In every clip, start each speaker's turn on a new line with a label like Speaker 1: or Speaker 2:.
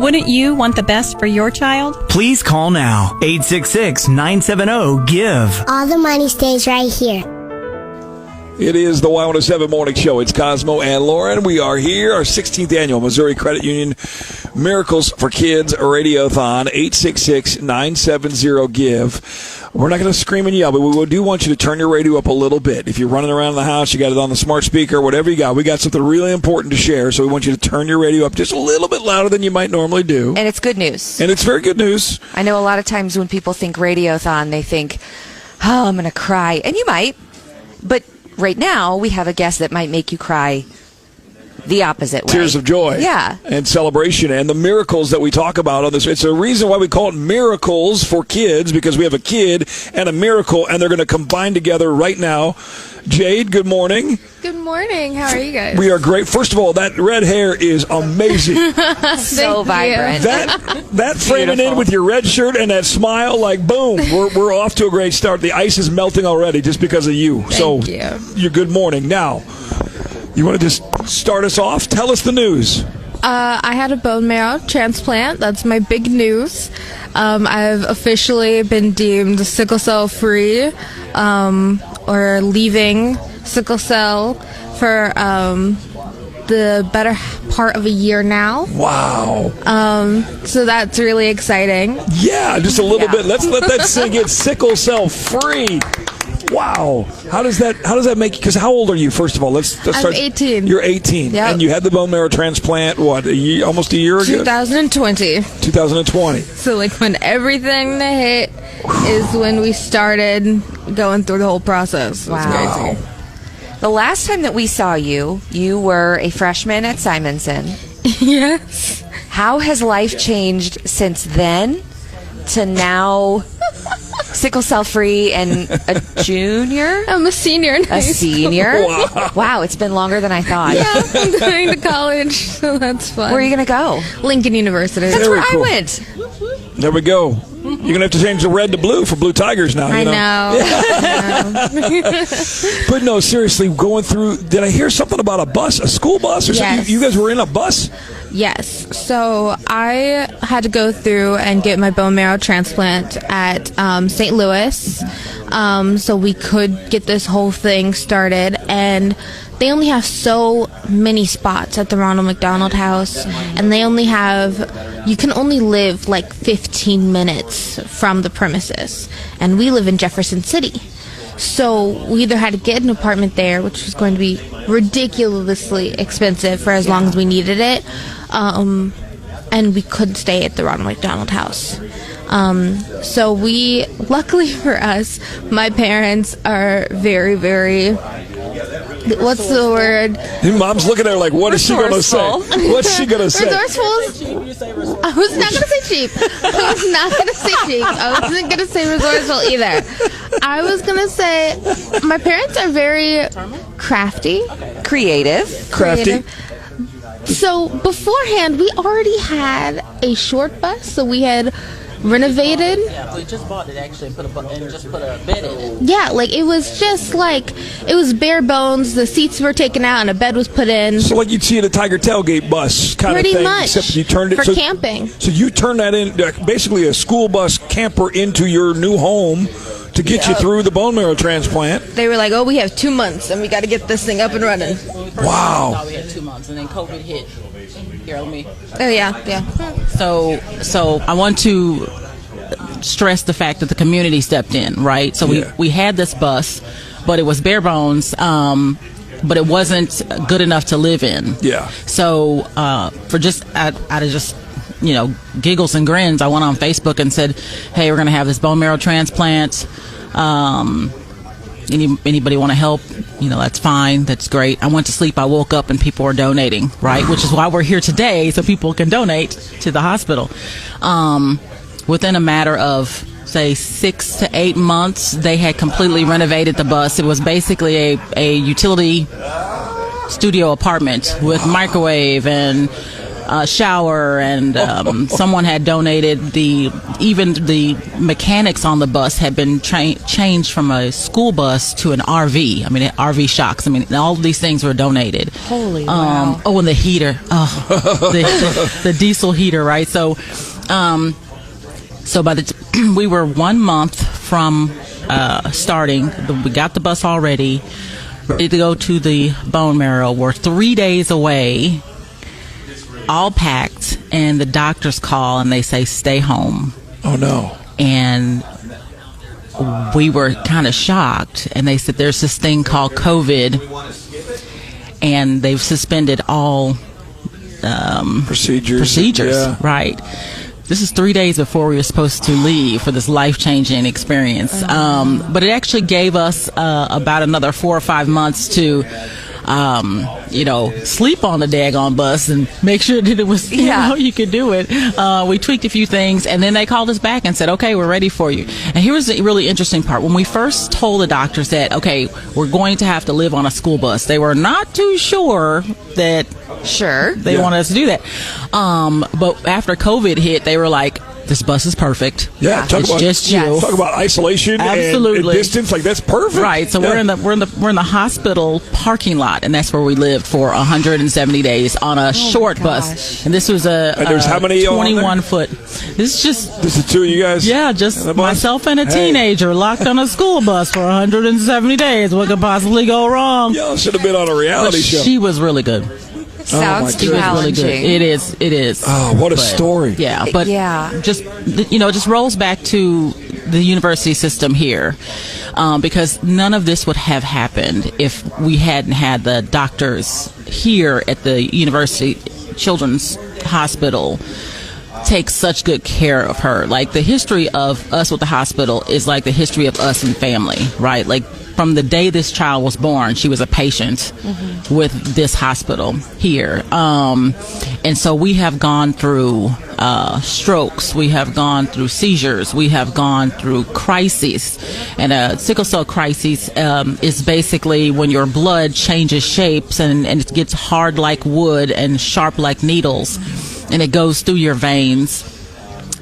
Speaker 1: Wouldn't you want the best for your child?
Speaker 2: Please call now. 866-970-GIVE.
Speaker 3: All the money stays right here.
Speaker 4: It is the Y107 Morning Show. It's Cosmo and Lauren. We are here, our 16th annual Missouri Credit Union Miracles for Kids Radiothon, 866-970-GIVE. We're not going to scream and yell, but we do want you to turn your radio up a little bit. If you're running around the house, you got it on the smart speaker, whatever you got, we got something really important to share, so we want you to turn your radio up just a little bit louder than you might normally do.
Speaker 5: And it's good news.
Speaker 4: And it's very good news.
Speaker 5: I know a lot of times when people think Radiothon, they think, oh, I'm going to cry. And you might, but right now we have a guest that might make you cry the opposite way.
Speaker 4: Tears of joy.
Speaker 5: Yeah.
Speaker 4: And celebration and the miracles that we talk about on this. It's a reason why we call it Miracles for Kids, because we have a kid and a miracle, and they're going to combine together right now. Jade, good morning.
Speaker 6: Good morning. How are you guys?
Speaker 4: We are great. First of all, that red hair is amazing.
Speaker 5: So vibrant.
Speaker 4: That framing in with your red shirt and that smile, like boom, we're off to a great start. The ice is melting already just because of you.
Speaker 6: Thank you.
Speaker 4: You're good morning. Now, you want to just start us off? Tell us the news.
Speaker 6: I had a bone marrow transplant. That's my big news. I've officially been deemed sickle cell free, or leaving sickle cell for the better part of a year now.
Speaker 4: Wow.
Speaker 6: So that's really exciting.
Speaker 4: Yeah, just a little bit. Let's let that sink in. Sickle cell free. Wow. How does that make you? Because how old are you, first of all? Let's start.
Speaker 6: I'm 18.
Speaker 4: You're 18.
Speaker 6: Yep.
Speaker 4: And you had the bone marrow transplant, almost a year ago?
Speaker 6: 2020.
Speaker 4: 2020.
Speaker 6: So, like, when everything hit is when we started going through the whole process.
Speaker 5: Wow.
Speaker 6: Crazy.
Speaker 5: The last time that we saw you, you were a freshman at Simonson.
Speaker 6: Yes.
Speaker 5: How has life changed since then to now? Sickle cell free and a junior?
Speaker 6: I'm a senior in high
Speaker 5: A senior?
Speaker 4: Wow.
Speaker 5: Wow, it's been longer than I thought.
Speaker 6: Yeah, I'm going to college, so that's fun.
Speaker 5: Where are you going to go?
Speaker 6: Lincoln University.
Speaker 5: That's
Speaker 4: Very
Speaker 5: where
Speaker 4: cool.
Speaker 5: I went.
Speaker 4: There we go. You're going to have to change the red to blue for Blue Tigers now.
Speaker 6: I know.
Speaker 4: But no, seriously, going through, did I hear something about a bus, a school bus or something?
Speaker 6: Yes.
Speaker 4: You guys were in a bus?
Speaker 6: Yes. So I had to go through and get my bone marrow transplant at St. Louis, so we could get this whole thing started. And they only have so many spots at the Ronald McDonald House, and they only have, you can only live like 15 minutes from the premises. And we live in Jefferson City. So we either had to get an apartment there, which was going to be ridiculously expensive for as long as we needed it, and we could stay at the Ronald McDonald House. So we, luckily for us, my parents are very, very, what's the word?
Speaker 4: Your mom's looking at her like, what is she going to say? What's she going to say?
Speaker 6: Resourceful. I was not going to say cheap. I was not going to say cheap. I wasn't going to say resourceful either. I was going to say my parents are very crafty.
Speaker 5: Creative.
Speaker 4: Crafty.
Speaker 6: So beforehand, we already had a short bus, so we had renovated.
Speaker 7: Yeah, we just bought it actually and just put a bed in it.
Speaker 6: Yeah, like it was just like, it was bare bones. The seats were taken out and a bed was put in.
Speaker 4: So like you'd see at a Tiger Tailgate bus kind of
Speaker 6: Pretty
Speaker 4: thing.
Speaker 6: much.
Speaker 4: Except you turned it
Speaker 6: for camping.
Speaker 4: So you turned that in, basically a school bus camper into your new home to get you through the bone marrow transplant.
Speaker 6: They were like, oh, we have 2 months and we got to get this thing up and running.
Speaker 4: Wow.
Speaker 7: We had 2 months and then COVID hit. Here, let me.
Speaker 6: Oh, yeah.
Speaker 7: So I want to stress the fact that the community stepped in, right? So we had this bus, but it was bare bones, but it wasn't good enough to live in.
Speaker 4: Yeah.
Speaker 7: So for just out of just giggles and grins, I went on Facebook and said, hey, we're going to have this bone marrow transplant. Anybody want to help? That's fine. That's great. I went to sleep. I woke up and people were donating, right? Which is why we're here today, so people can donate to the hospital. Within a matter of, say, 6 to 8 months, they had completely renovated the bus. It was basically a utility studio apartment with microwave and shower, and someone had donated even the mechanics on the bus had been changed from a school bus to an RV. I mean, RV shocks. I mean, all of these things were donated.
Speaker 5: Holy wow.
Speaker 7: Oh, and the heater. Oh, the diesel heater, right? So by we were 1 month from starting. We got the bus already, ready to go to the bone marrow. We're 3 days away, all packed, and the doctors call and they say, stay home.
Speaker 4: Oh, no.
Speaker 7: And we were kind of shocked, and they said there's this thing called COVID, and they've suspended all procedures.
Speaker 4: Yeah.
Speaker 7: Right. This is 3 days before we were supposed to leave for this life-changing experience. But it actually gave us about another 4 or 5 months to, sleep on the daggone bus and make sure that it was, you could do it. We tweaked a few things, and then they called us back and said, okay, we're ready for you. And here's the really interesting part. When we first told the doctors that, okay, we're going to have to live on a school bus, they were not too sure that they wanted us to do that. But after COVID hit, they were like, this bus is perfect.
Speaker 4: Yeah,
Speaker 7: talk
Speaker 4: about isolation and distance. Like, that's perfect.
Speaker 7: Right. So we're in the hospital parking lot, and that's where we lived for 170 days on a short bus. And this was
Speaker 4: there's how many
Speaker 7: 21 foot. This
Speaker 4: is two of you guys.
Speaker 7: Yeah, just myself and a teenager locked on a school bus for 170 days. What could possibly go wrong?
Speaker 4: Y'all should have been on a reality show.
Speaker 7: She was really good.
Speaker 5: Sounds challenging.
Speaker 7: It is.
Speaker 4: Oh, what a story.
Speaker 7: Yeah, but just just rolls back to the university system here, because none of this would have happened if we hadn't had the doctors here at the University Children's Hospital take such good care of her. Like, the history of us with the hospital is like the history of us and family, right? Like, from the day this child was born, she was a patient with this hospital here. And so we have gone through strokes. We have gone through seizures. We have gone through crises. And a sickle cell crisis is basically when your blood changes shapes and it gets hard like wood and sharp like needles. And it goes through your veins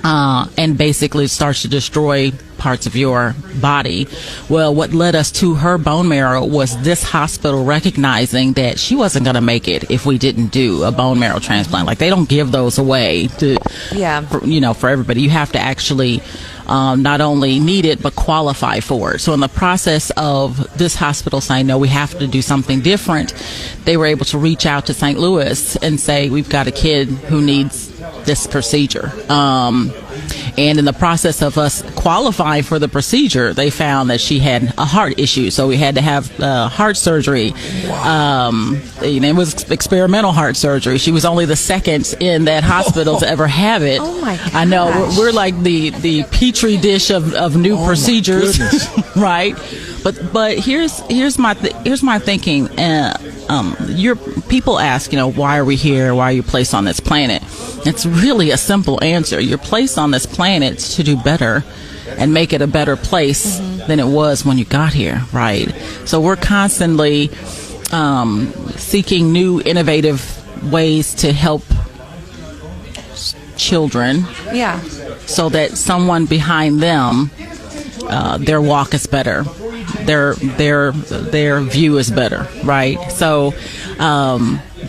Speaker 7: and basically starts to destroy parts of your body. Well, what led us to her bone marrow was this hospital recognizing that she wasn't going to make it if we didn't do a bone marrow transplant. Like, they don't give those away for everybody. You have to actually not only need it but qualify for it. So in the process of this hospital saying, no, we have to do something different, they were able to reach out to St. Louis and say, we've got a kid who needs this procedure. And in the process of us qualifying for the procedure, they found that she had a heart issue. So we had to have heart surgery. Wow. It was experimental heart surgery. She was only the second in that hospital to ever have it.
Speaker 5: Oh, my gosh.
Speaker 7: I know. We're like the petri dish of new procedures, right? But here's my thinking. Your people ask, why are we here? Why are you placed on this planet? It's really a simple answer. You're placed on this planet to do better and make it a better place than it was when you got here, right? So we're constantly seeking new, innovative ways to help children.
Speaker 5: Yeah.
Speaker 7: So that someone behind them, their walk is better. Their view is better, right? So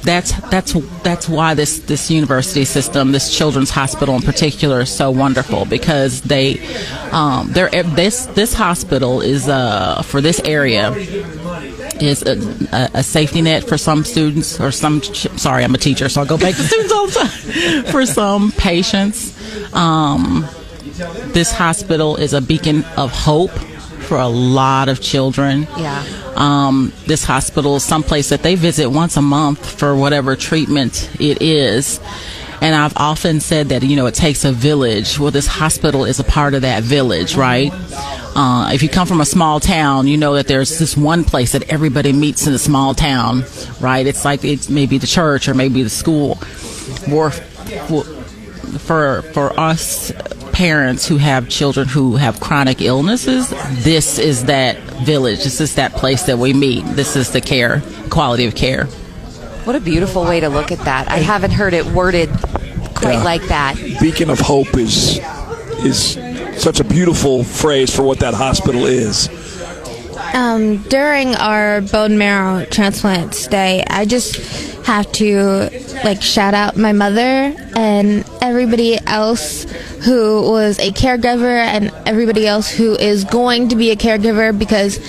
Speaker 7: that's why this university system, this children's hospital in particular, is so wonderful, because this hospital is for this area is a safety net for some students or sorry, I'm a teacher, so I go back to students all the time. For some patients, this hospital is a beacon of hope for a lot of children.
Speaker 5: Yeah.
Speaker 7: This hospital is someplace that they visit once a month for whatever treatment it is. And I've often said that, it takes a village. Well, this hospital is a part of that village, right? If you come from a small town, you know that there's this one place that everybody meets in a small town, right? It's like it's maybe the church or maybe the school. Or for us parents who have children who have chronic illnesses, this is that village. This is that place that we meet. This is the quality of care.
Speaker 5: What a beautiful way to look at that. I haven't heard it worded quite like that.
Speaker 4: Beacon of hope is such a beautiful phrase for what that hospital is.
Speaker 6: During our bone marrow transplant stay, I just have to shout out my mother and everybody else who was a caregiver and everybody else who is going to be a caregiver, because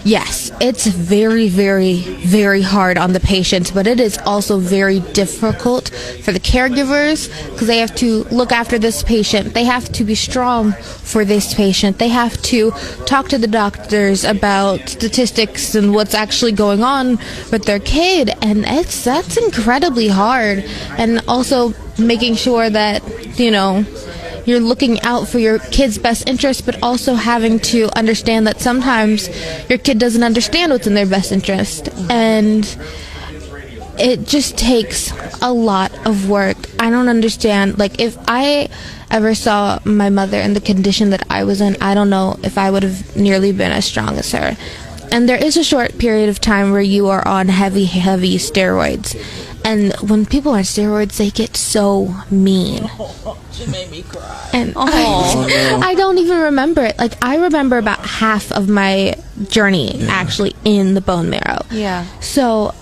Speaker 6: yes, it's very, very, very hard on the patients, but it is also very difficult for the caregivers because they have to look after this patient. They have to be strong for this patient. They have to talk to the doctors about statistics and what's actually going on with their kid, and that's incredibly hard. And also making sure that, you're looking out for your kid's best interest, but also having to understand that sometimes your kid doesn't understand what's in their best interest. And it just takes a lot of work. I don't understand. If I ever saw my mother in the condition that I was in, I don't know if I would have nearly been as strong as her. And there is a short period of time where you are on heavy, heavy steroids. And when people are on steroids, they get so mean.
Speaker 7: She made me cry.
Speaker 6: And I don't even remember it. I remember about half of my journey actually in the bone marrow.
Speaker 5: Yeah.
Speaker 6: So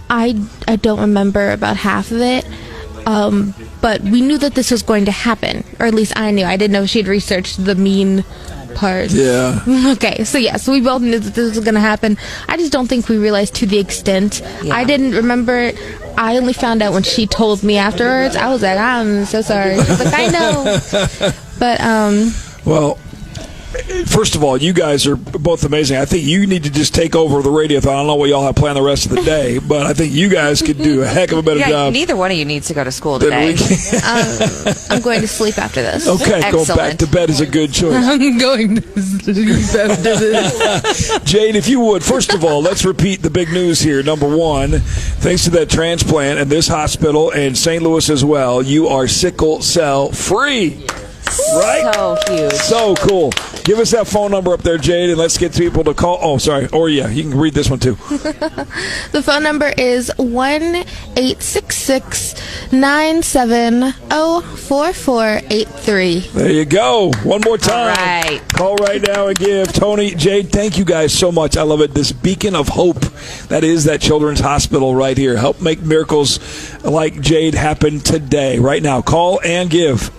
Speaker 6: I don't remember about half of it. But we knew that this was going to happen, or at least I knew. I didn't know she'd researched the mean part.
Speaker 4: Yeah.
Speaker 6: Okay, so we both knew that this was going to happen. I just don't think we realized to the extent.
Speaker 5: Yeah.
Speaker 6: I didn't remember. I only found out when she told me afterwards. I was like, I'm so sorry. She was like, I know. But,
Speaker 4: well, first of all, you guys are both amazing. I think you need to just take over the Radiothon. I don't know what y'all have planned the rest of the day, but I think you guys could do a heck of a better job.
Speaker 5: Neither one of you needs to go to school today.
Speaker 6: I'm going to sleep after this.
Speaker 4: Okay,
Speaker 5: Excellent.
Speaker 4: Go back to bed is a good choice.
Speaker 6: I'm going to sleep after this.
Speaker 4: Jade, if you would, first of all, let's repeat the big news here. Number one, thanks to that transplant and this hospital and St. Louis as well, you are sickle cell free. Right?
Speaker 5: So huge.
Speaker 4: So cool. Give us that phone number up there, Jade, and let's get people to call. Oh, sorry. Or, you can read this one, too.
Speaker 6: The phone number is 1-866-970-4483.
Speaker 4: There you go. One more time.
Speaker 5: All right.
Speaker 4: Call right now and give. Tony, Jade, thank you guys so much. I love it. This beacon of hope, that is that children's hospital right here. Help make miracles like Jade happen today. Right now. Call and give.